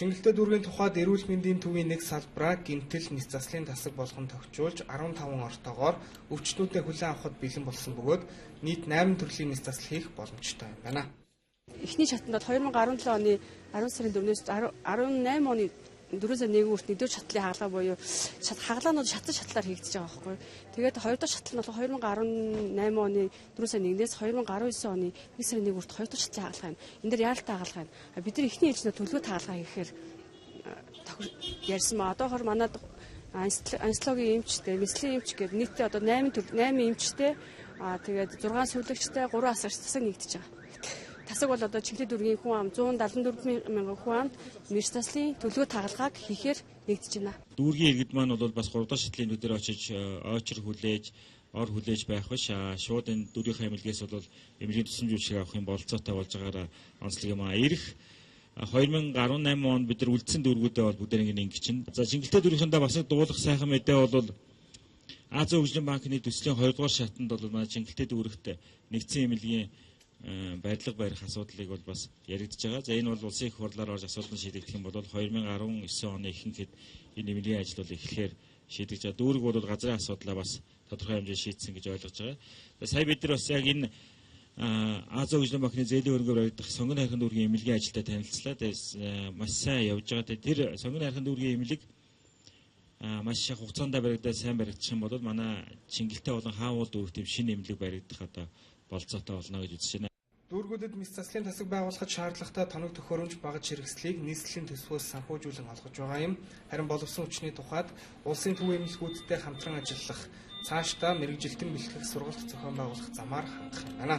Чингэлтэй дүүргийн тухайд эрүүл мэндийн төвийн нэг салбараа гэмтэл нис заслын тасаг болгон тохижуулж 15 ортоогоор өвчтнүүдэд хүлээн авахд бэлэн болсон бөгөөд нийт 8 төрлийн нис засал хийх боломжтой байна. Эхний шатанд 2017 оны 10 сарын 4-өөс 18 оны 4-1 үрт нэгдүгээр шатлалын хагалгаа буюу хагалгаанууд шатлаар хийгдэж байгаа байхгүй. Тэгээд хоёр дахь шатлал нь 2018 оны 4 сарын 1-ээс 2019 оны 1 сарын 1 үрт хоёр дахь шатлалын хагалгаа юм. Энэ дээр яаралтай хагалгаа юм. Бид нар эхний ээлжнээ төлөвлөгөөт хагалгаа хийхээр ярьсан маа. Одоохоор манад анестезиологийн эмчтэй, мэслийн эмч гэдэг нийтдээ одоо 8 эмчтэй тэгээд 6 сүлэгчтэй 3 асарч засаг нэгдэж байгаа. Тасаг бол одоо Чингэлтэй дүүргийн хүн ам 174 мянган хүн амд нис заслын төлөвлөгөөт хагалгааг хийхээр нэгдэж байна. Дүүргийн иргэд маань бол бас 3 дахь шатлалын өдөр очиж ойчр хүлээж, ор хүлээж байх биш. Шууд энэ дүүргийнхээ эмнэлгээс бол эмнэлгийн тусламж үйлчилгээ авах юм бололцоотой болж байгаагаар онцлог юм. Ирэх 2018 онд бид нар үлдсэн дүүргүүдээ бол бүгд ингэ чинь. За Чингэлтэй дүүргийнхээ бас дуулах сайхан мэдээ бол Азийн хөгжлийн банкны төслийн 2 дугаар шатанд бол манай Чингэлтэй дүүрэгт нэгдсэн эмнэлгийн барилга барих асуудлыг бол бас яригдж байгаа. За энэ бол улсын их хурлаар орж асуудал нь шийдэгдэх юм бол 2019 оны ихэнхэд энэ эмнэлгийн ажил бол эхлэхээр шийдэгж байгаа. Дүүрэг бол газрын асуудлаа бас тодорхой хэмжээнд шийдсэн гэж ойлгож байгаа. Сая бид нар бас яг энэ Азийн хөгжлийн банкны зээлийн хөрөнгөөр баригдах сонгон хайрхан дүүргийн эмнэлгийн ажилдаа танилцлаа. Тэгээд маш сайн явж байгаа. Тэр сонгон хайрхан дүүргийн эмнэлэг маш их хугацаанд баригдаад сайн баригдчих юм бол манай Чингэлтэй болон Хаануул дүүрэгт тийм шинэ эмнэлэг баригдах одоо болцоотой болно гэж үзэж байна. Дүүргүүдэд нис заслын тасаг байгуулахад шаардлагатай тоног төхөөрөмж багаж хэрэгслийг нийслэлийн төсвөөс санхүүжүүлэн олгож байгаа юм. Харин боловсон хүчний тухайд улсын төв эмнэлгүүдтэй хамтран ажиллах, цаашдаа мэргэжилтэн бэлтгэх сургалт зохион байгуулах замаар хандах юм байна.